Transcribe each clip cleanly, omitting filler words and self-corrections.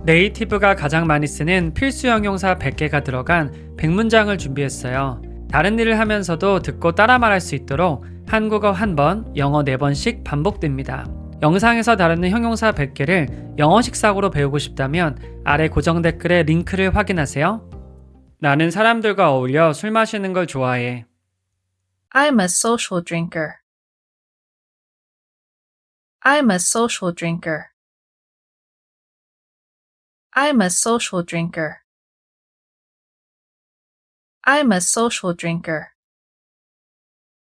네이티브가 가장 많이 쓰는 필수 형용사 100개가 들어간 100문장을 준비했어요. 다른 일을 하면서도 듣고 따라 말할 수 있도록 한국어 1번, 영어 4번씩 반복됩니다. 영상에서 다루는 형용사 100개를 영어식 사고로 배우고 싶다면 아래 고정 댓글에 링크를 확인하세요. 나는 사람들과 어울려 술 마시는 걸 좋아해. I'm a social drinker. I'm a social drinker. I'm a social drinker. I'm a social drinker.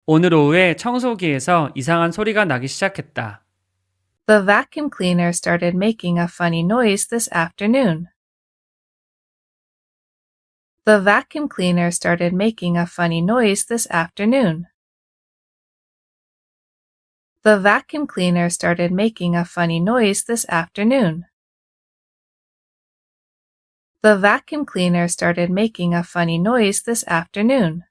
오늘 오후에 청소기에서 이상한 소리가 나기 시작했다. The vacuum cleaner started making a funny noise this afternoon. The vacuum cleaner started making a funny noise this afternoon. The vacuum cleaner started making a funny noise this afternoon. The vacuum cleaner started making a funny noise this afternoon.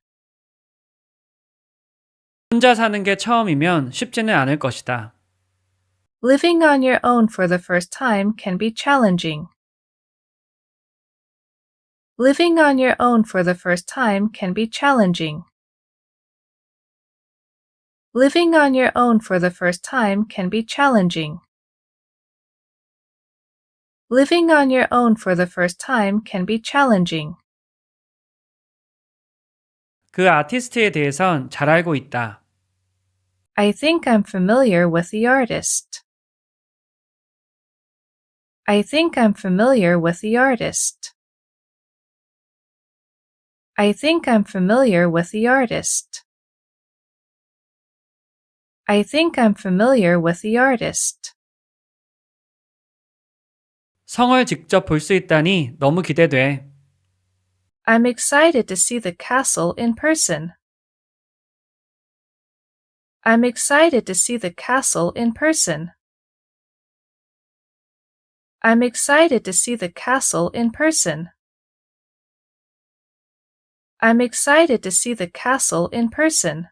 혼자 사는 게 처음이면 쉽지는 않을 것이다. Living on your own for the first time can be challenging. Living on your own for the first time can be challenging. Living on your own for the first time can be challenging. Living on your own for the first time can be challenging. 그 아티스트에 대해선 잘 알고 있다. I think I'm familiar with the artist. I think I'm familiar with the artist. I think I'm familiar with the artist. I think I'm familiar with the artist. 성을 직접 볼 수 있다니 너무 기대돼. I'm excited to see the castle in person. I'm excited to see the castle in person. I'm excited to see the castle in person. I'm excited to see the castle in person.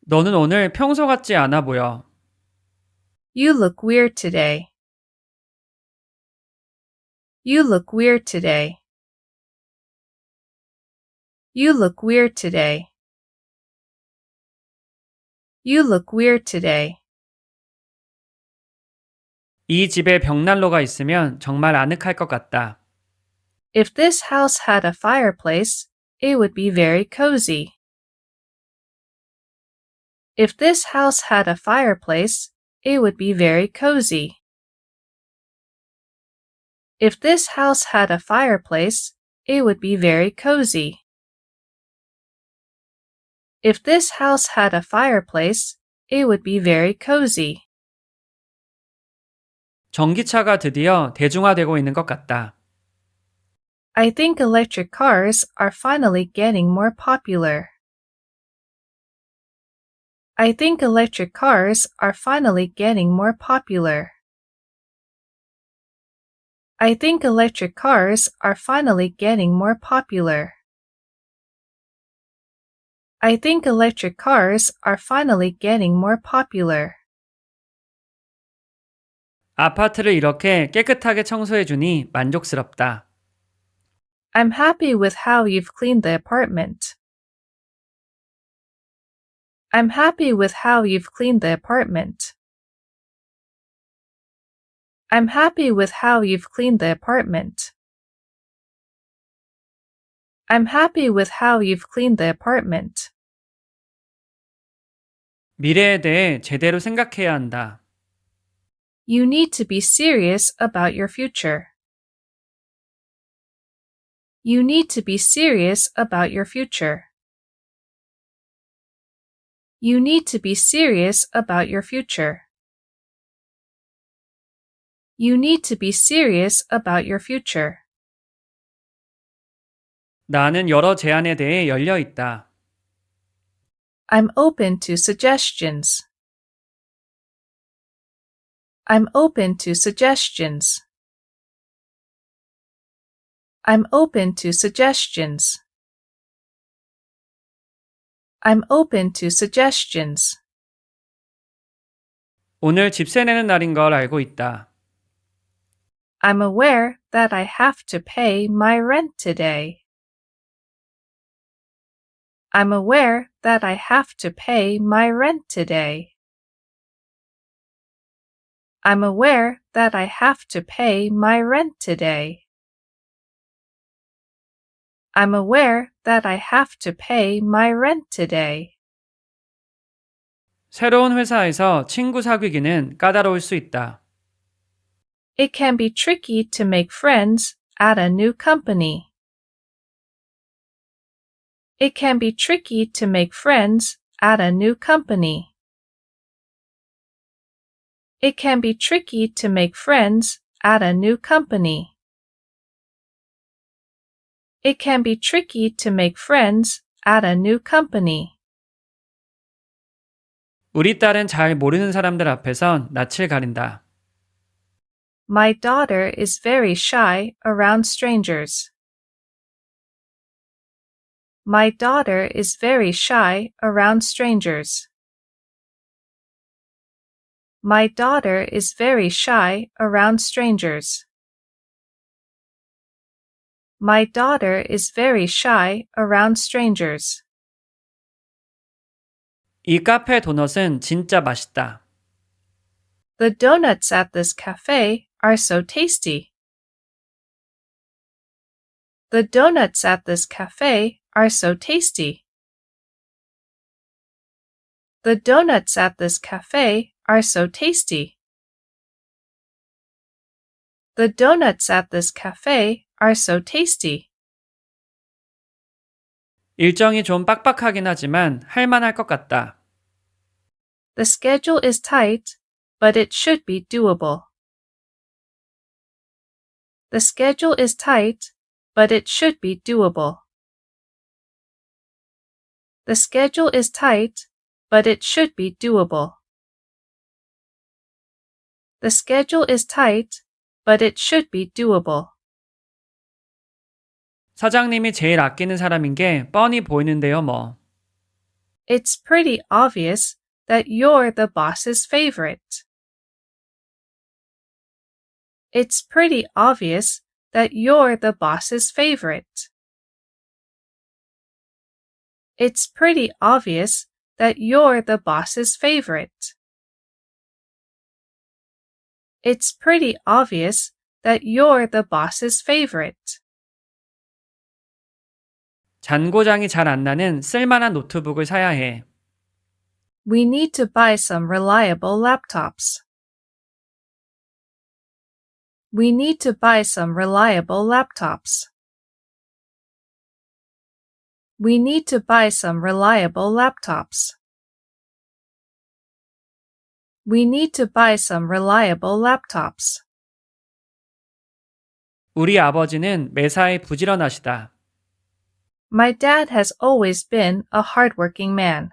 너는 오늘 평소 같지 않아 보여. You look weird today. You look weird today. You look weird today. You look weird today. 이 집에 벽난로가 있으면 정말 아늑할 것 같다. If this house had a fireplace, it would be very cozy. If this house had a fireplace, it would be very cozy. If this house had a fireplace, it would be very cozy. If this house had a fireplace, it would be very cozy. 전기차가 드디어 대중화되고 있는 것 같다. I think electric cars are finally getting more popular. I think electric cars are finally getting more popular. I think electric cars are finally getting more popular. I think electric cars are finally getting more popular. 아파트를 이렇게 깨끗하게 청소해주니 만족스럽다. I'm happy with how you've cleaned the apartment. I'm happy with how you've cleaned the apartment. I'm happy with how you've cleaned the apartment. I'm happy with how you've cleaned the apartment. 미래에 대해 제대로 생각해야 한다. You need to be serious about your future. You need to be serious about your future. You need to be serious about your future. You need to be serious about your future. 나는 여러 제안에 대해 열려 있다. I'm open to suggestions. I'm open to suggestions. I'm open to suggestions. I'm open to suggestions. 오늘 집세 내는 날인 걸 알고 있다. I'm aware that I have to pay my rent today. I'm aware that I have to pay my rent today. I'm aware that I have to pay my rent today. I'm aware that I have to pay my rent today. 새로운 회사에서 친구 사귀기는 까다로울 수 있다. It can be tricky to make friends at a new company. It can be tricky to make friends at a new company. It can be tricky to make friends at a new company. It can be tricky to make friends at a new company. 우리 딸은 잘 모르는 사람들 앞에선 낯을 가린다. My daughter is very shy around strangers. My daughter is very shy around strangers. My daughter is very shy around strangers. My daughter is very shy around strangers. 이 카페 도넛은 진짜 맛있다. The donuts at this cafe are so tasty. The donuts at this cafe are so tasty. The donuts at this cafe are so tasty. The donuts at this cafe are so tasty. 일정이 좀 빡빡하긴 하지만 할 만할 것 같다. The schedule is tight, but it should be doable. The schedule is tight, but it should be doable. The schedule is tight, but it should be doable. The schedule is tight, but it should be doable. 사장님이 제일 아끼는 사람인 게 뻔히 보이는데요, 뭐. It's pretty obvious that you're the boss's favorite. It's pretty obvious that you're the boss's favorite. It's pretty obvious that you're the boss's favorite. It's pretty obvious that you're the boss's favorite. 잔고장이 잘 안 나는 쓸만한 노트북을 사야 해. We need to buy some reliable laptops. We need to buy some reliable laptops. We need to buy some reliable laptops. We need to buy some reliable laptops. 우리 아버지는 매사에 부지런하시다. My dad has always been a hardworking man.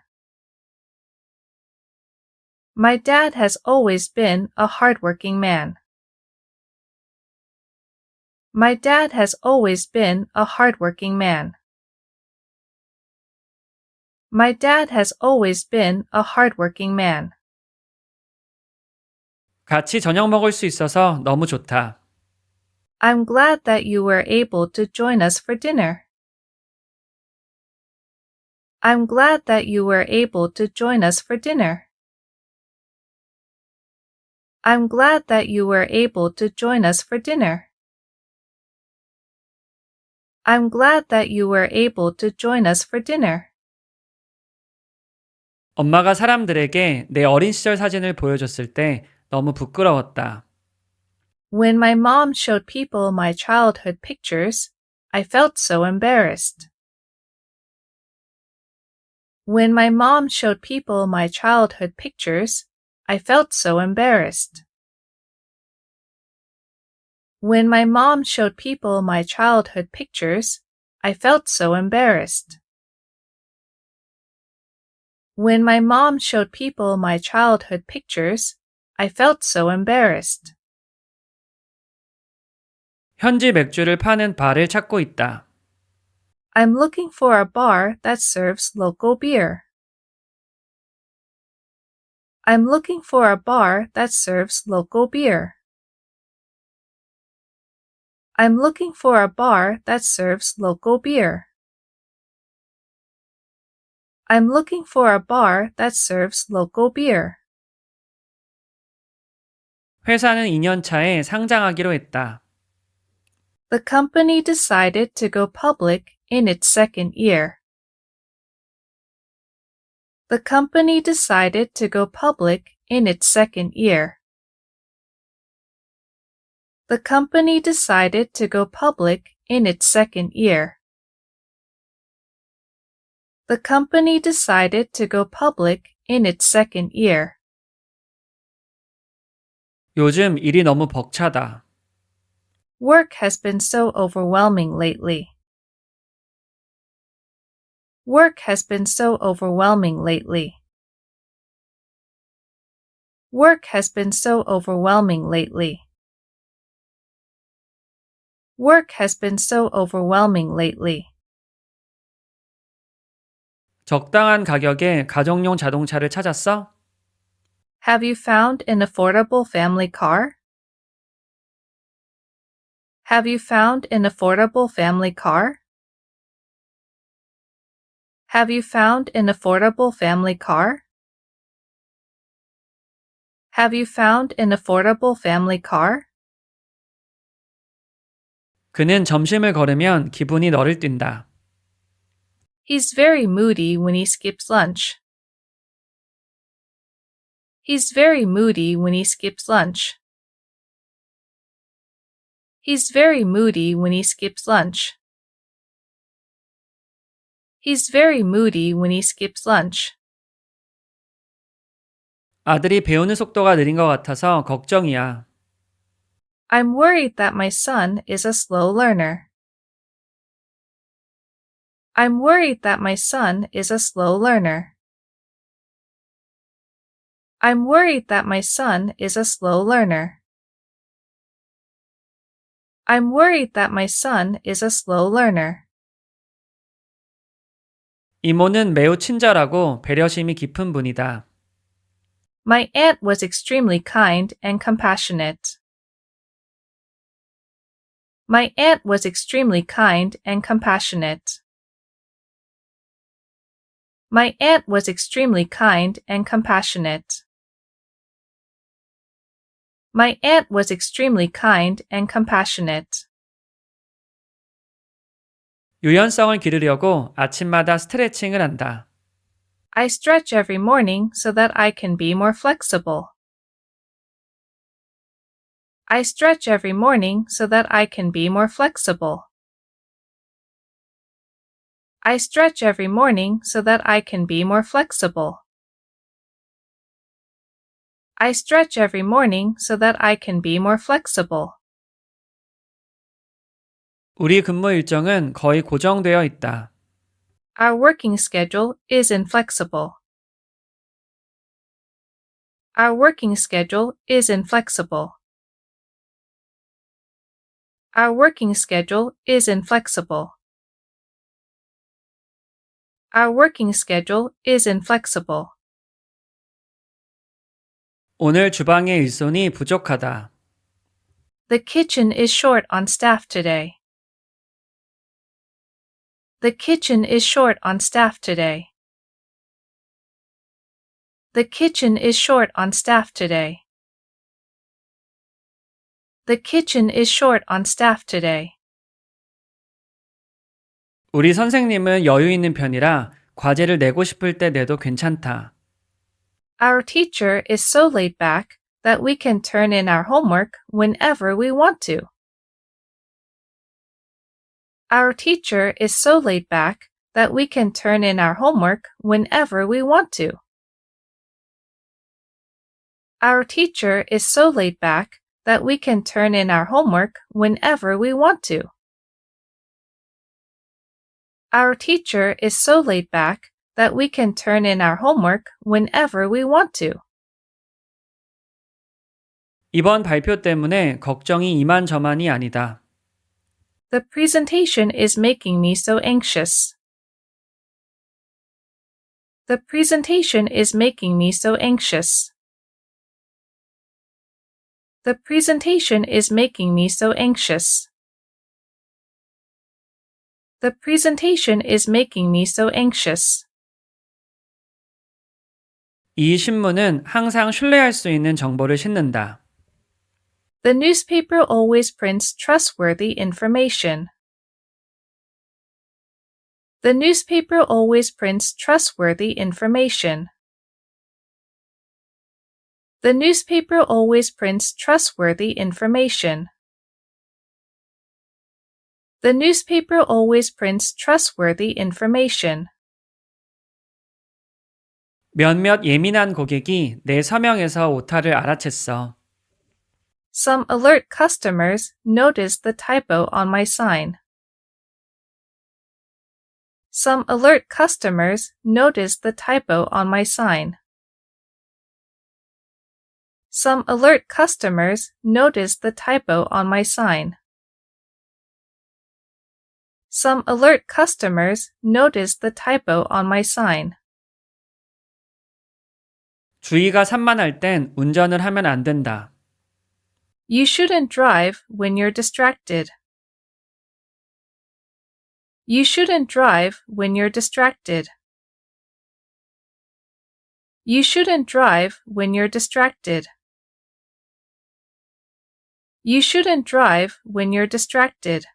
My dad has always been a hardworking man. My dad has always been a hardworking man. My dad has always been a hardworking man. 같이 저녁 먹을 수 있어서 너무 좋다. I'm glad that you were able to join us for dinner. I'm glad that you were able to join us for dinner. I'm glad that you were able to join us for dinner. I'm glad that you were able to join us for dinner. 엄마가 사람들에게 내 어린 시절 사진을 보여줬을 때 너무 부끄러웠다. When my mom showed people my childhood pictures, I felt so embarrassed. When my mom showed people my childhood pictures, I felt so embarrassed. When my mom showed people my childhood pictures, I felt so embarrassed. When my mom showed people my childhood pictures, I felt so embarrassed. 현지 맥주를 파는 바를 찾고 있다. I'm looking for a bar that serves local beer. I'm looking for a bar that serves local beer. I'm looking for a bar that serves local beer. I'm looking for a bar that serves local beer. 회사는 2년 차에 상장하기로 했다. The company decided to go public in its second year. The company decided to go public in its second year. The company decided to go public in its second year. The company decided to go public in its second year. 요즘 일이 너무 벅차다. Work has been so overwhelming lately. Work has been so overwhelming lately. Work has been so overwhelming lately. Work has been so overwhelming lately. 적당한 가격에 가정용 자동차를 찾았어? Have you found an affordable family car? Have you found an affordable family car? Have you found an affordable family car? Have you found an affordable family car? 그는 점심을 걸으면 기분이 너를 뛴다. He's very moody when he skips lunch. He's very moody when he skips lunch. He's very moody when he skips lunch. He's very moody when he skips lunch. 아들이 배우는 속도가 느린 것 같아서 걱정이야. I'm worried that my son is a slow learner. I'm worried that my son is a slow learner. I'm worried that my son is a slow learner. I'm worried that my son is a slow learner. 이모는 매우 친절하고 배려심이 깊은 분이다. My aunt was extremely kind and compassionate. My aunt was extremely kind and compassionate. My aunt was extremely kind and compassionate. My aunt was extremely kind and compassionate. 유연성을 기르려고 아침마다 스트레칭을 한다. I stretch every morning so that I can be more flexible. I stretch every morning so that I can be more flexible. I stretch every morning so that I can be more flexible. I stretch every morning so that I can be more flexible. 우리 근무 일정은 거의 고정되어 있다. Our working schedule is inflexible. Our working schedule is inflexible. Our working schedule is inflexible. Our working schedule is inflexible. 오늘 주방의 일손이 부족하다. The kitchen is short on staff today. The kitchen is short on staff today. The kitchen is short on staff today. The kitchen is short on staff today. 우리 선생님은 여유 있는 편이라 과제를 내고 싶을 때 내도 괜찮다. Our teacher is so laid back that we can turn in our homework whenever we want to. Our teacher is so laid back that we can turn in our homework whenever we want to. Our teacher is so laid back that we can turn in our homework whenever we want to. Our teacher is so laid back that we can turn in our homework whenever we want to. 이번 발표 때문에 걱정이 이만저만이 아니다. The presentation is making me so anxious. The presentation is making me so anxious. The presentation is making me so anxious. The presentation is making me so anxious. 이 신문은 항상 신뢰할 수 있는 정보를 싣는다. The newspaper always prints trustworthy information. The newspaper always prints trustworthy information. The newspaper always prints trustworthy information. The newspaper always prints trustworthy information. 몇몇 예민한 고객이 내 서명에서 오타를 알아챘어. Some alert customers noticed the typo on my sign. Some alert customers noticed the typo on my sign. Some alert customers noticed the typo on my sign. Some alert customers noticed the typo on my sign. 주의가 산만할 땐 운전을 하면 안 된다. You shouldn't drive when you're distracted. You shouldn't drive when you're distracted. You shouldn't drive when you're distracted. You shouldn't drive when you're distracted.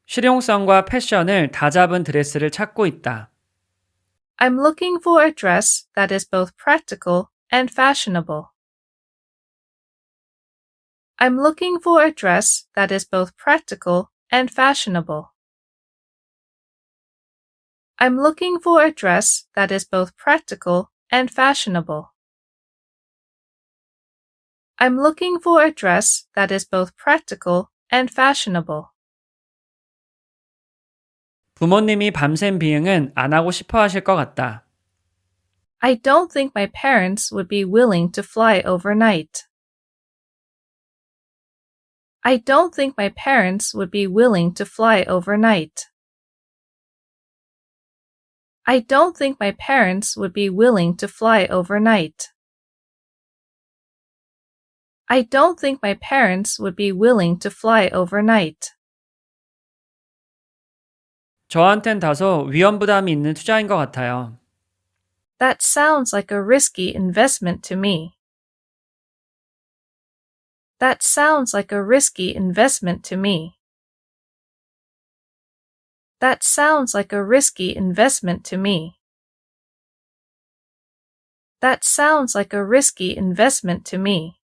실용성과 패션을 다잡은 드레스를 찾고 있다. I'm looking for a dress that is both practical and fashionable. I'm looking for a dress that is both practical and fashionable. I'm looking for a dress that is both practical and fashionable. I'm looking for a dress that is both practical and fashionable. 부모님이 밤샘 비행은 안 하고 싶어 하실 것 같다. I don't think my parents would be willing to fly overnight. I don't think my parents would be willing to fly overnight. I don't think my parents would be willing to fly overnight. I don't think my parents would be willing to fly overnight. 저한텐 다소 위험 부담이 있는 투자인 것 같아요. That sounds like a risky investment to me. That sounds like a risky investment to me. That sounds like a risky investment to me. That sounds like a risky investment to me.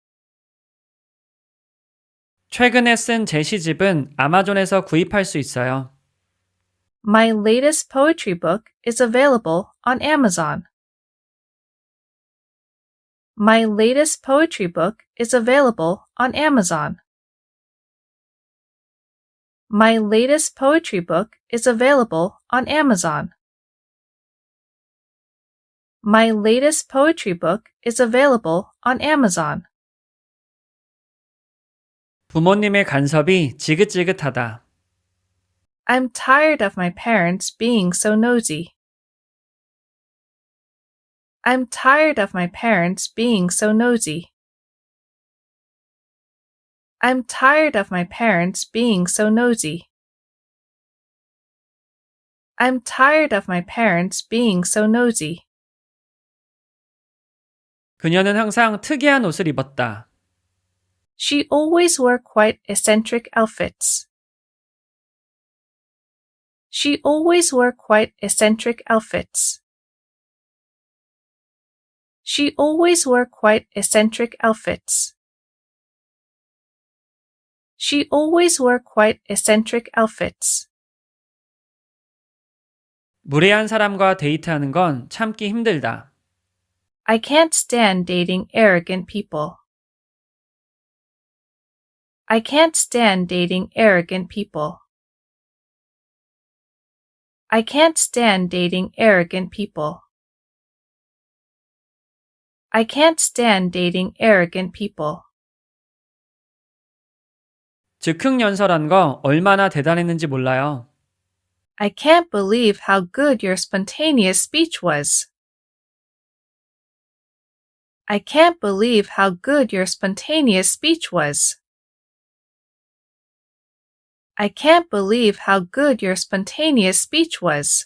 최근에 쓴 제 시집은 아마존에서 구입할 수 있어요. My latest poetry book is available on Amazon. My latest poetry book is available on Amazon. My latest poetry book is available on Amazon. My latest poetry book is available on Amazon. 부모님의 간섭이 지긋지긋하다. I'm tired of my parents being so nosy. I'm tired of my parents being so nosy. I'm tired of my parents being so nosy. I'm tired of my parents being so nosy. 그녀는 항상 특이한 옷을 입었다. She always wore quite eccentric outfits. She always wore quite eccentric outfits. She always wore quite eccentric outfits. She always wore quite eccentric outfits. 무례한 사람과 데이트하는 건 참기 힘들다. I can't stand dating arrogant people. I can't stand dating arrogant people. I can't stand dating arrogant people. I can't stand dating arrogant people. 즉흥연설한 거 얼마나 대단했는지 몰라요. I can't believe how good your spontaneous speech was. I can't believe how good your spontaneous speech was. I can't believe how good your spontaneous speech was.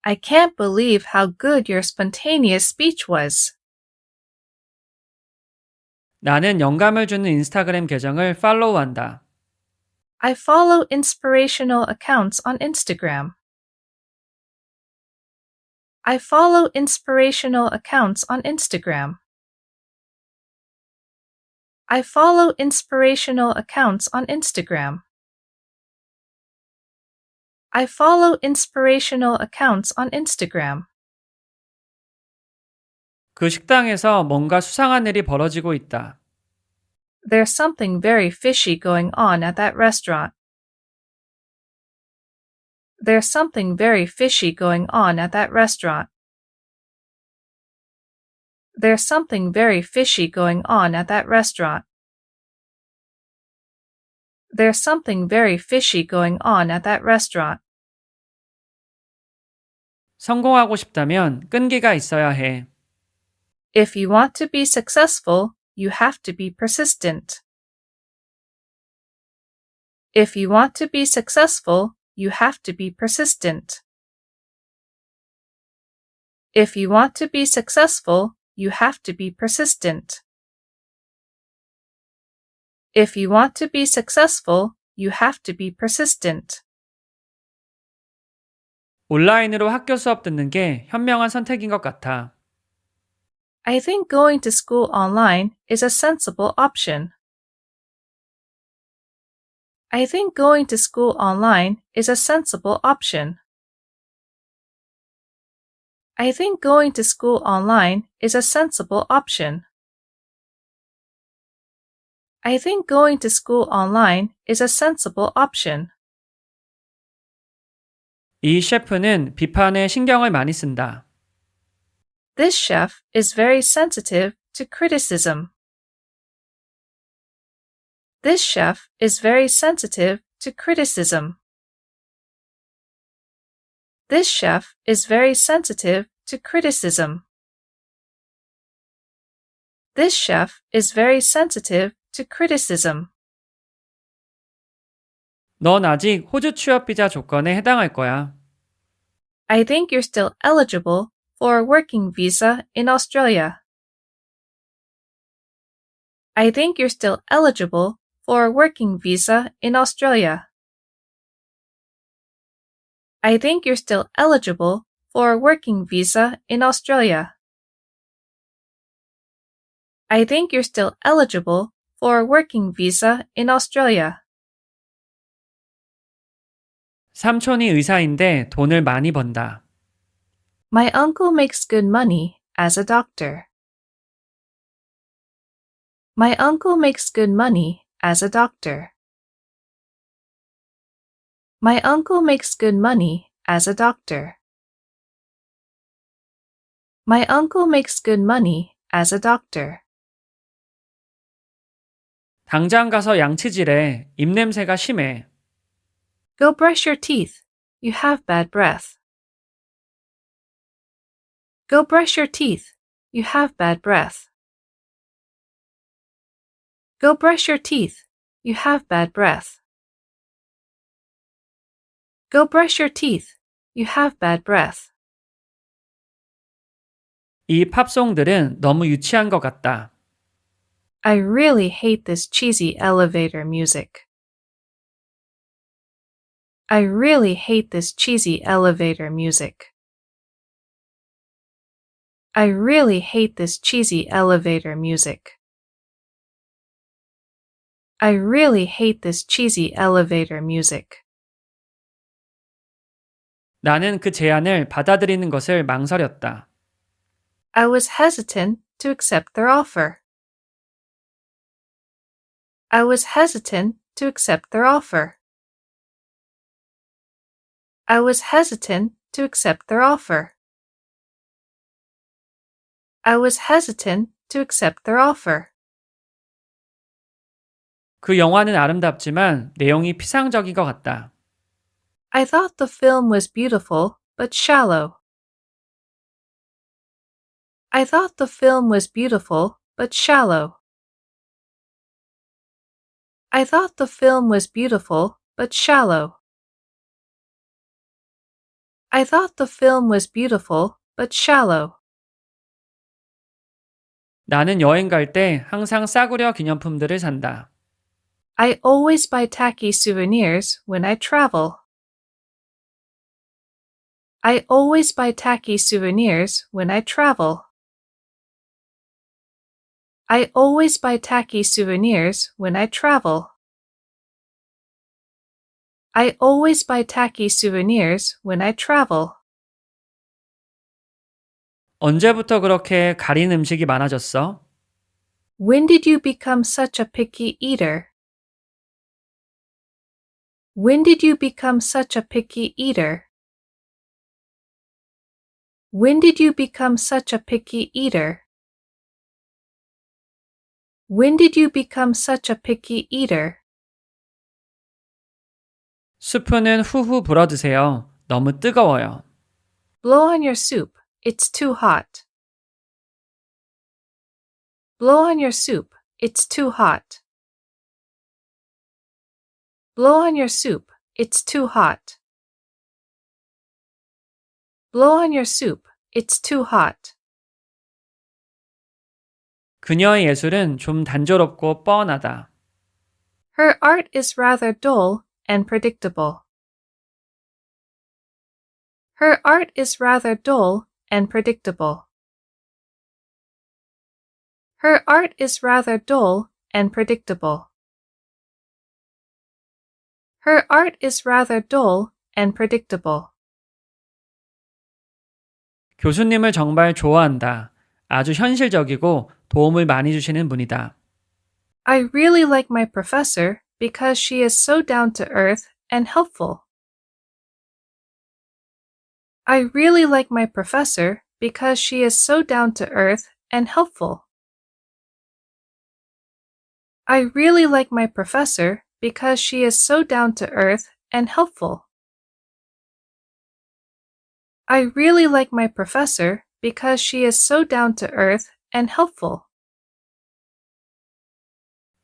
I can't believe how good your spontaneous speech was. 나는 영감을 주는 인스타그램 계정을 팔로우한다. I follow inspirational accounts on Instagram. I follow inspirational accounts on Instagram. I follow inspirational accounts on Instagram. I follow inspirational accounts on Instagram. 그 식당에서 뭔가 수상한 일이 벌어지고 있다. There's something very fishy going on at that restaurant. There's something very fishy going on at that restaurant. There's something very fishy going on at that restaurant. There's something very fishy going on at that restaurant. 성공하고 싶다면 끈기가 있어야 해. If you want to be successful, you have to be persistent. If you want to be successful, you have to be persistent. If you want to be successful, you have to be persistent. If you want to be successful, you have to be persistent. 온라인으로 학교 수업 듣는 게 현명한 선택인 것 같아. I think going to school online is a sensible option. I think going to school online is a sensible option. I think going to school online is a sensible option. I think going to school online is a sensible option. 이 셰프는 비판에 신경을 많이 쓴다. This chef is very sensitive to criticism. This chef is very sensitive to criticism. This chef is very sensitive to criticism. This chef is very sensitive to criticism. 넌 아직 호주 취업 비자 조건에 해당할 거야. I think you're still eligible for a working visa in Australia. I think you're still eligible for a working visa in Australia. I think you're still eligible for a working visa in Australia. I think you're still eligible for a working visa in Australia. 삼촌이 의사인데 돈을 많이 번다. My uncle makes good money as a doctor. My uncle makes good money as a doctor. My uncle makes good money as a doctor. My uncle makes good money as a doctor. 당장 가서 양치질해. 입냄새가 심해. Go brush your teeth. You have bad breath. Go brush your teeth. You have bad breath. Go brush your teeth. You have bad breath. Go brush your teeth. You have bad breath. 이 팝송들은 너무 유치한 것 같다. I really hate this cheesy elevator music. I really hate this cheesy elevator music. I really hate this cheesy elevator music. I really hate this cheesy elevator music. 나는 그 제안을 받아들이는 것을 망설였다. I was hesitant to accept their offer. I was hesitant to accept their offer. I was hesitant to accept their offer. I was hesitant to accept their offer. 그 영화는 아름답지만 내용이 피상적인 것 같다. I thought the film was beautiful, but shallow. I thought the film was beautiful, but shallow. I thought the film was beautiful, but shallow. I thought the film was beautiful, but shallow. 나는 여행 갈 때 항상 싸구려 기념품들을 산다. I always buy tacky souvenirs when I travel. I always buy tacky souvenirs when I travel. I always buy tacky souvenirs when I travel. I always buy tacky souvenirs when I travel. 언제부터 그렇게 가린 음식이 많아졌어? When did you become such a picky eater? When did you become such a picky eater? When did you become such a picky eater? When did you become such a picky eater? 수프는 후후 불어드세요. 너무 뜨거워요. Blow on your soup. It's too hot. Blow on your soup. It's too hot. Blow on your soup. It's too hot. Blow on your soup. It's too hot. 그녀의 예술은 좀 단조롭고 뻔하다. Her art is rather dull and predictable. Her art is rather dull and predictable. Her art is rather dull and predictable. Her art is rather dull and predictable. 교수님을 정말 좋아한다. 아주 현실적이고 도움을 많이 주시는 분이다. I really like my professor because she is so down to earth and helpful. I really like my professor because she is so down to earth and helpful. I really like my professor because she is so down to earth and helpful. I really like my professor because she is so down to earth and helpful.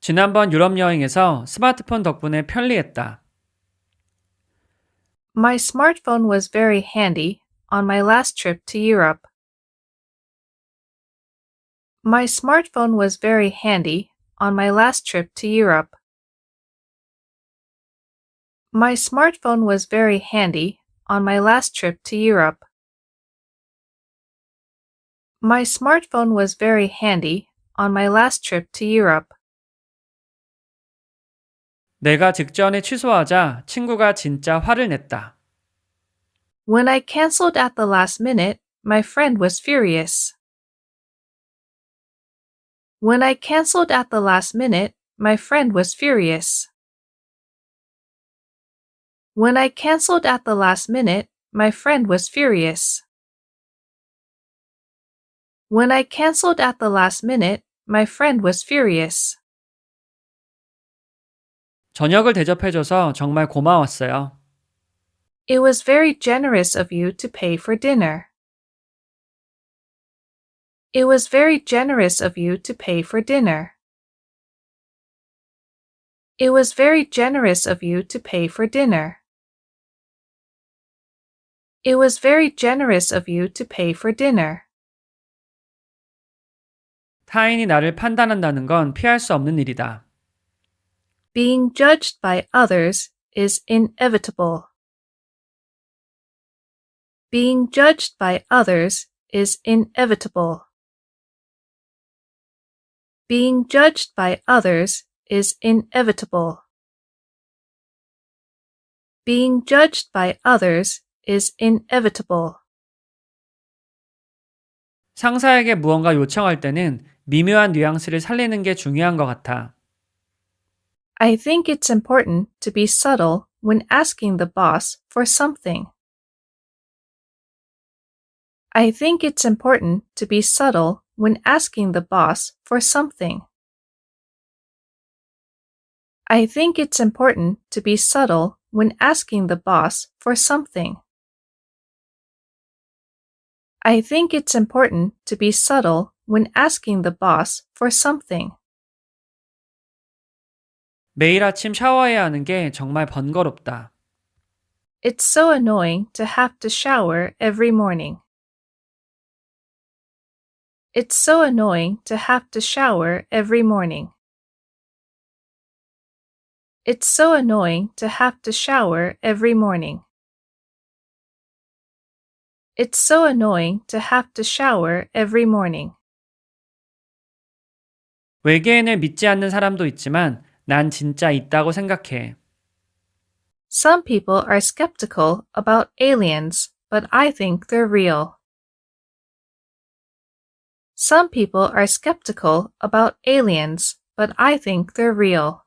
지난번 유럽 여행에서 스마트폰 덕분에 편리했다. My smartphone was very handy on my last trip to Europe. My smartphone was very handy on my last trip to Europe. My smartphone was very handy on my last trip to Europe. My smartphone was very handy on my last trip to Europe. 내가 직전에 취소하자 친구가 진짜 화를 냈다. When I canceled at the last minute, my friend was furious. When I canceled at the last minute, my friend was furious. When I canceled at the last minute, my friend was furious. When I canceled at the last minute, my friend was furious. 저녁을 대접해줘서 정말 고마웠어요. It was very generous of you to pay for dinner. It was very generous of you to pay for dinner. It was very generous of you to pay for dinner. It was very generous of you to pay for dinner. 타인이 나를 판단한다는 건 피할 수 없는 일이다. Being judged by others is inevitable. Being judged by others is inevitable. Being judged by others is inevitable. Being judged by others is inevitable. 상사에게 무언가 요청할 때는 미묘한 뉘앙스를 살리는 게 중요한 것 같아. I think it's important to be subtle when asking the boss for something. I think it's important to be subtle when asking the boss for something. I think it's important to be subtle when asking the boss for something. I think it's important to be subtle when asking the boss for something. 매일 아침 샤워해야 하는 게 정말 번거롭다. It's so annoying to have to shower every morning. It's so annoying to have to shower every morning. It's so annoying to have to shower every morning. It's so annoying to have to shower every morning. 외계인을 믿지 않는 사람도 있지만 난 진짜 있다고 생각해. Some people are skeptical about aliens, but I think they're real. Some people are skeptical about aliens, but I think they're real.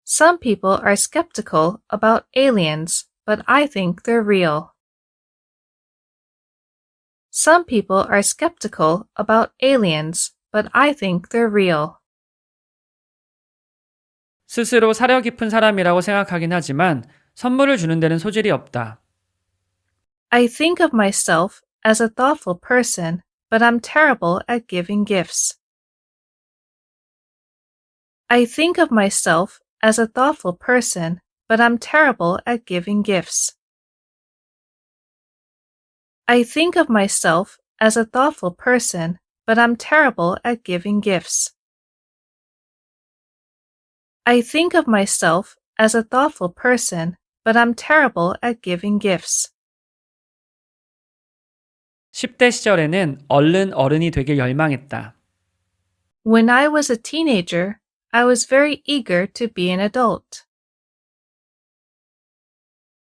Some people are skeptical about aliens, but I think they're real. Some people are skeptical about aliens, but I think they're real. 스스로 사려 깊은 사람이라고 생각하긴 하지만 선물을 주는 데는 소질이 없다. I think of myself as a thoughtful person, but I'm terrible at giving gifts. I think of myself as a thoughtful person, but I'm terrible at giving gifts. I think of myself as a thoughtful person, but I'm terrible at giving gifts. I think of myself as a thoughtful person, but I'm terrible at giving gifts. 10대 시절에는 얼른 어른이 되길 열망했다. When I was a teenager, I was very eager to be an adult.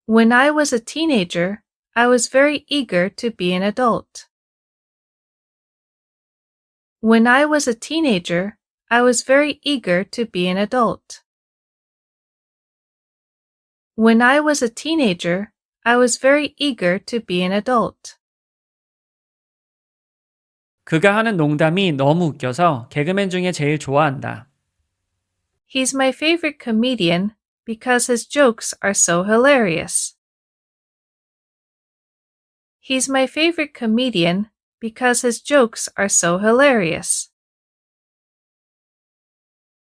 When I was a teenager, I was very eager to be an adult. When I was a teenager, I was very eager to be an adult. When I was a teenager, I was very eager to be an adult. 그가 하는 농담이 너무 웃겨서 개그맨 중에 제일 좋아한다. He's my favorite comedian because his jokes are so hilarious. He's my favorite comedian because his jokes are so hilarious.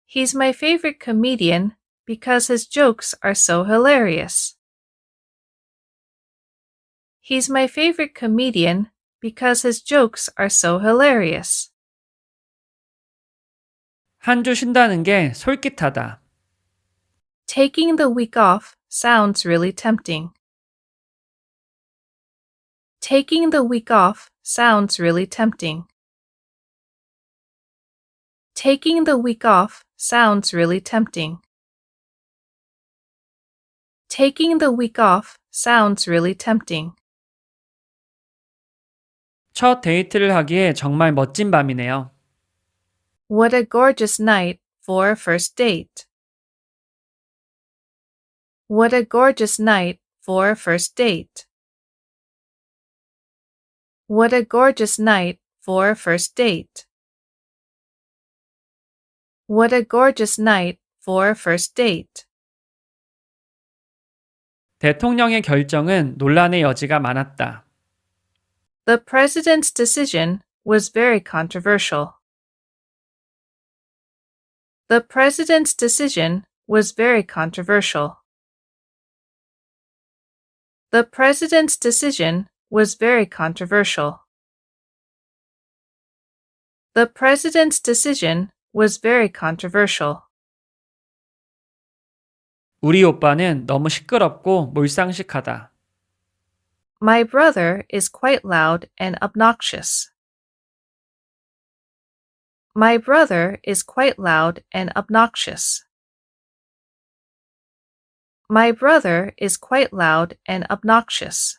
He's my favorite comedian because his jokes are so hilarious. He's my favorite comedian because his jokes are so hilarious. 한 주 쉰다는 게 솔깃하다. Taking the week off sounds really tempting. Taking the week off sounds really tempting. Taking the week off sounds really tempting. Taking the week off sounds really tempting. 첫 데이트를 하기에 정말 멋진 밤이네요. What a gorgeous night for a first date. What a gorgeous night for a first date. What a gorgeous night for a first date. What a gorgeous night for a first date. 대통령의 결정은 논란의 여지가 많았다. The president's decision was very controversial. The president's decision was very controversial. The president's decision was very controversial. The president's decision was very controversial. 우리 오빠는 너무 시끄럽고 몰상식하다. My brother is quite loud and obnoxious. My brother is quite loud and obnoxious. My brother is quite loud and obnoxious.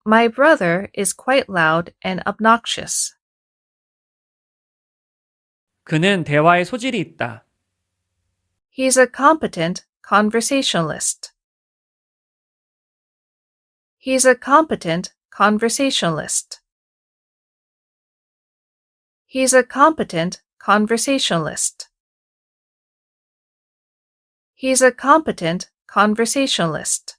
My brother is quite loud and obnoxious. 그는 대화에 소질이 있다. He's a competent conversationalist. He's a competent conversationalist. He's a competent conversationalist. He's a competent conversationalist.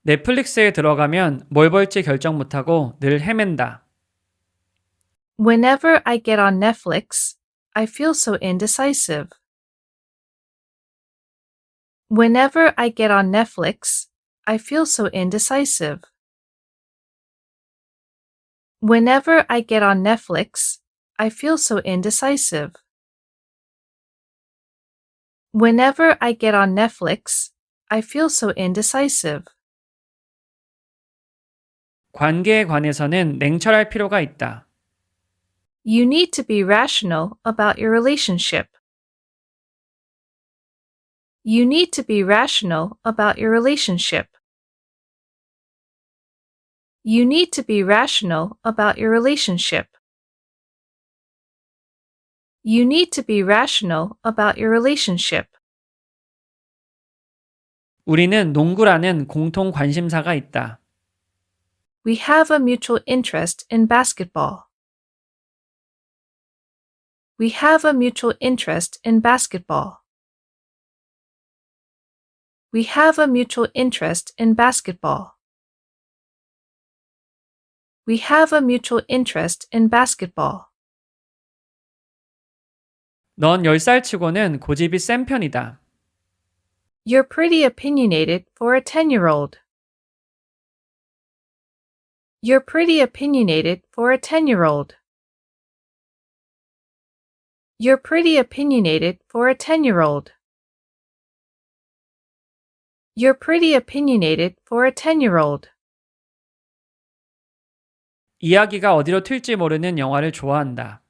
넷플릭스에 들어가면 뭘 볼지 결정 못하고 늘 헤맨다. Whenever I get on Netflix, I feel so indecisive. Whenever I get on Netflix, I feel so indecisive. Whenever I get on Netflix, I feel so indecisive. Whenever I get on Netflix, I feel so indecisive. 관계에 관해서는 냉철할 필요가 있다. You need to be rational about your relationship. You need to be rational about your relationship. You need to be rational about your relationship. You need to be rational about your relationship. 우리는 농구라는 공통 관심사가 있다. We have a mutual interest in basketball. We have a mutual interest in basketball. We have a mutual interest in basketball. We have a mutual interest in basketball. 넌 10살 치고는 고집이 센 편이다. You're pretty opinionated for a 10-year-old. You're pretty opinionated for a 10-year-old. You're pretty opinionated for a 10-year-old. You're pretty opinionated for a 10-year-old. 이야기가 어디로 튈지 모르는 영화를 좋아한다.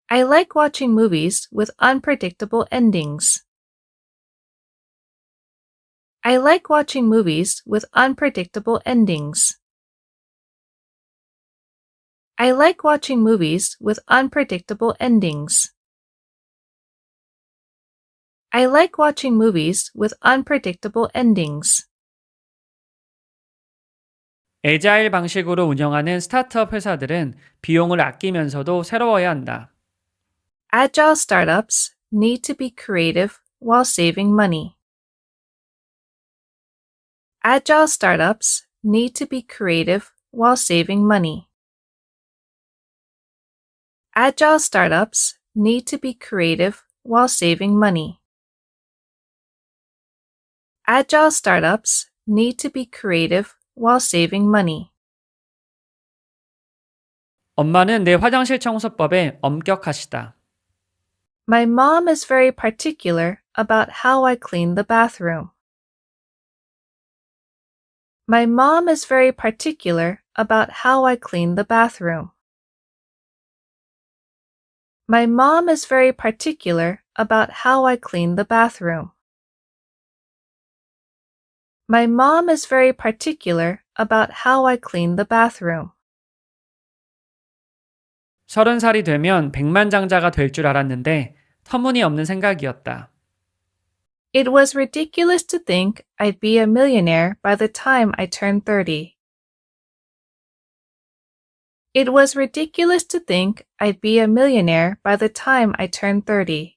I like watching movies with unpredictable endings. I like watching movies with unpredictable endings. I like watching movies with unpredictable endings. I like watching movies with unpredictable endings. 애자일 방식으로 운영하는 스타트업 회사들은 비용을 아끼면서도 새로워야 한다. Agile startups need to be creative while saving money. Agile startups need to be creative while saving money. Agile startups need to be creative while saving money. Agile startups need to be creative while saving money. 엄마는 내 화장실 청소법에 엄격하시다. My mom is very particular about how I clean the bathroom. My mom is very particular about how I clean the bathroom. My mom is very particular about how I clean the bathroom. My mom is very particular about how I clean the bathroom. 30살이 되면 백만장자가 될 줄 알았는데 터무니없는 생각이었다. It was ridiculous to think I'd be a millionaire by the time I turned 30. It was ridiculous to think I'd be a millionaire by the time I turned 30.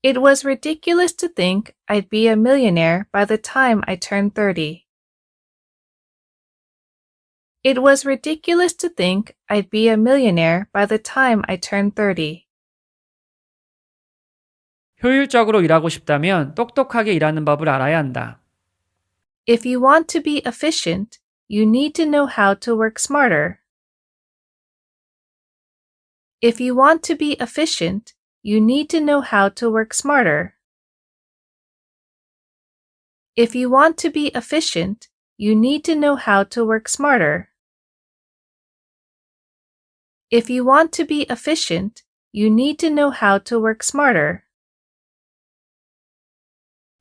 It was ridiculous to think I'd be a millionaire by the time I turned 30. It was ridiculous to think I'd be a millionaire by the time I turned 30. 효율적으로 일하고 싶다면 똑똑하게 일하는 법을 알아야 한다. If you want to be efficient, you need to know how to work smarter. If you want to be efficient, you need to know how to work smarter. If you want to be efficient, you need to know how to work smarter. If you want to be efficient, you need to know how to work smarter.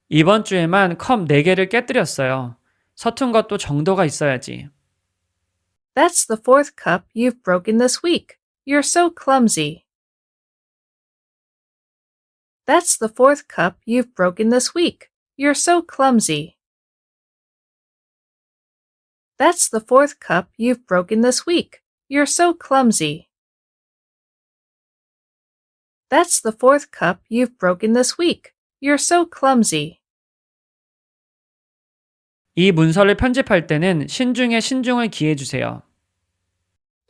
이번 주에만 컵 4개를 깨뜨렸어요. 서툰 것도 정도가 있어야지. That's the fourth cup you've broken this week. You're so clumsy. That's the fourth cup you've broken this week. You're so clumsy. That's the fourth cup you've broken this week. You're so clumsy. That's the fourth cup you've broken this week. You're so clumsy. 이 문서를 편집할 때는 신중에 신중을 기해 주세요.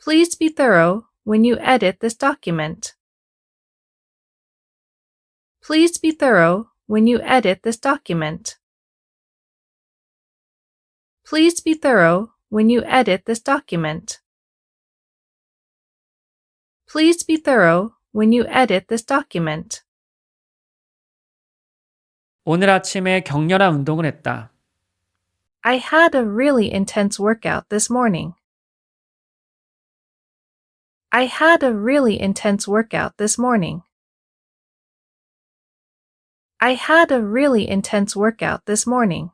Please be thorough when you edit this document. Please be thorough when you edit this document. Please be thorough when you edit this document. Please be thorough when you edit this document. 오늘 아침에 격렬한 운동을 했다. I had a really intense workout this morning. I had a really intense workout this morning. I had a really intense workout this morning.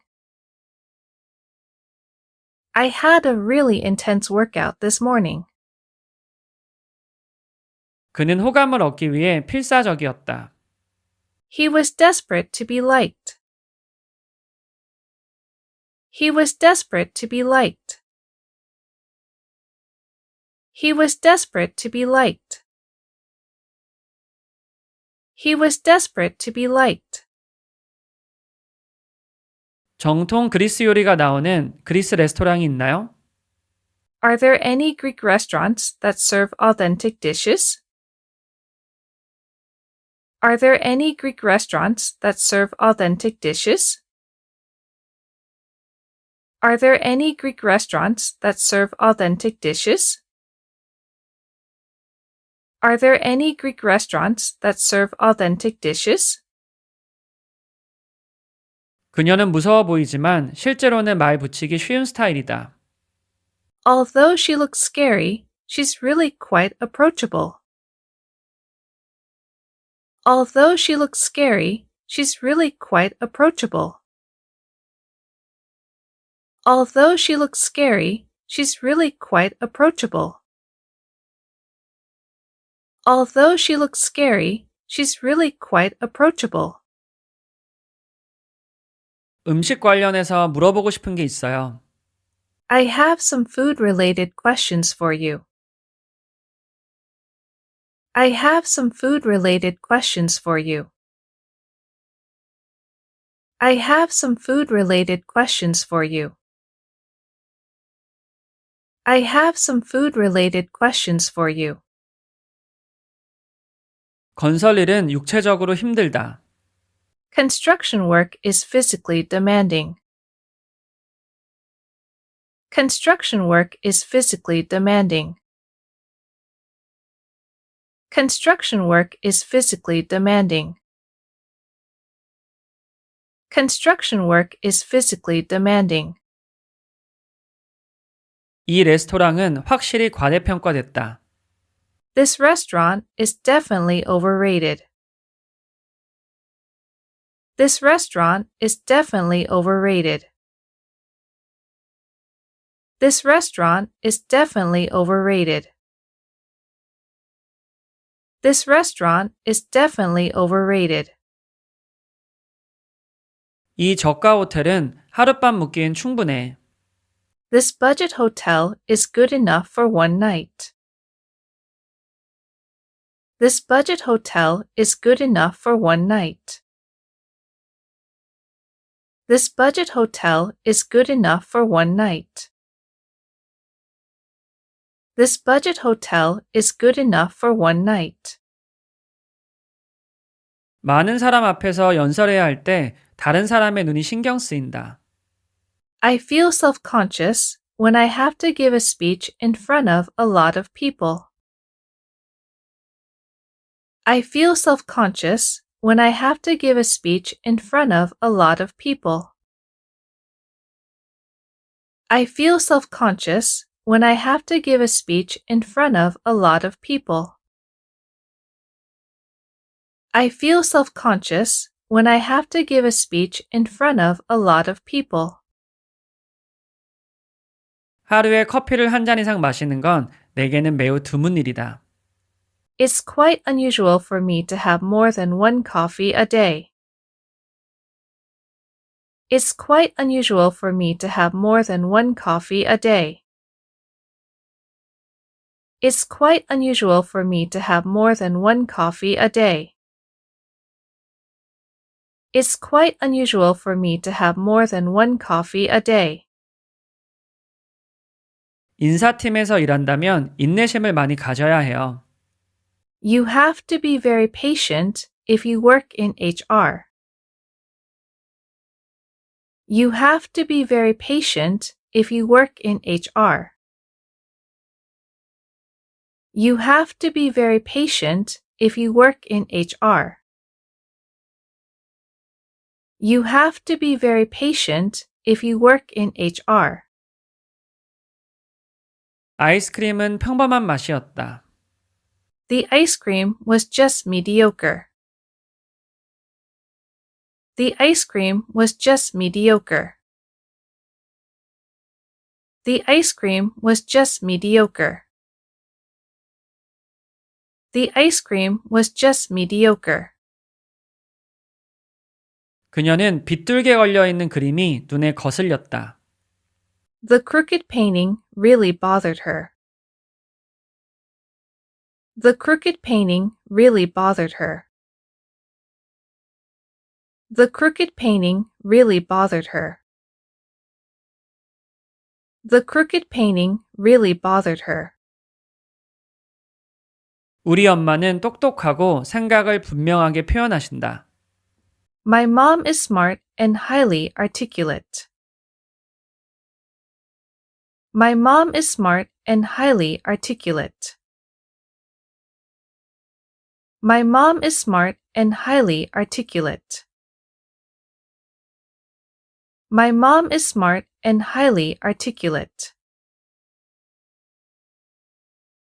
I had a really intense workout this morning. 그는 호감을 얻기 위해 필사적이었다. He was desperate to be liked. He was desperate to be liked. He was desperate to be liked. He was desperate to be liked. 정통 그리스 요리가 나오는 그리스 레스토랑이 있나요? Are there any Greek restaurants that serve authentic dishes? Are there any Greek restaurants that serve authentic dishes? Are there any Greek restaurants that serve authentic dishes? Are there any Greek restaurants that serve authentic dishes? 그녀는 무서워 보이지만 실제로는 말 붙이기 쉬운 스타일이다. Although she looks scary, she's really quite approachable. Although she looks scary, she's really quite approachable. Although she looks scary, she's really quite approachable. Although she looks scary, she's really quite approachable. 음식 관련해서 물어보고 싶은 게 있어요. I have some food-related questions for you. I have some food-related questions for you. I have some food-related questions for you. I have some food-related questions for you. 건설 일은 육체적으로 힘들다. Construction work is physically demanding. Construction work is physically demanding. Construction work is physically demanding. Construction work is physically demanding. 이 레스토랑은 확실히 과대평가됐다. This restaurant is definitely overrated. This restaurant is definitely overrated. This restaurant is definitely overrated. This restaurant is definitely overrated. 이 저가 호텔은 하룻밤 묵기엔 충분해. This budget hotel is good enough for one night. This budget hotel is good enough for one night. This budget hotel is good enough for one night. This budget hotel is good enough for one night. 많은 사람 앞에서 연설해야 할 때 다른 사람의 눈이 신경 쓰인다. I feel self-conscious when I have to give a speech in front of a lot of people. I feel self-conscious when I have to give a speech in front of a lot of people. I feel self-conscious when I have to give a speech in front of a lot of people. I feel self-conscious when I have to give a speech in front of a lot of people. 하루에 커피를 한 잔 이상 마시는 건 내게는 매우 드문 일이다. It's quite unusual for me to have more than one coffee a day. It's quite unusual for me to have more than one coffee a day. It's quite unusual for me to have more than one coffee a day. It's quite unusual for me to have more than one coffee a day. 인사팀에서 일한다면 인내심을 많이 가져야 해요. You have to be very patient if you work in HR. You have to be very patient if you work in HR. You have to be very patient if you work in HR. You have to be very patient if you work in HR. 아이스크림은 평범한 맛이었다. The ice cream was just mediocre. The ice cream was just mediocre. The ice cream was just mediocre. The ice cream was just mediocre. 그녀는 빗줄게 걸려있는 그림이 눈에 거슬렸다. The crooked painting really bothered her. The crooked painting really bothered her. The crooked painting really bothered her. The crooked painting really bothered her. 우리 엄마는 똑똑하고 생각을 분명하게 표현하신다. My mom is smart and highly articulate. My mom is smart and highly articulate. My mom is smart and highly articulate. My mom is smart and highly articulate.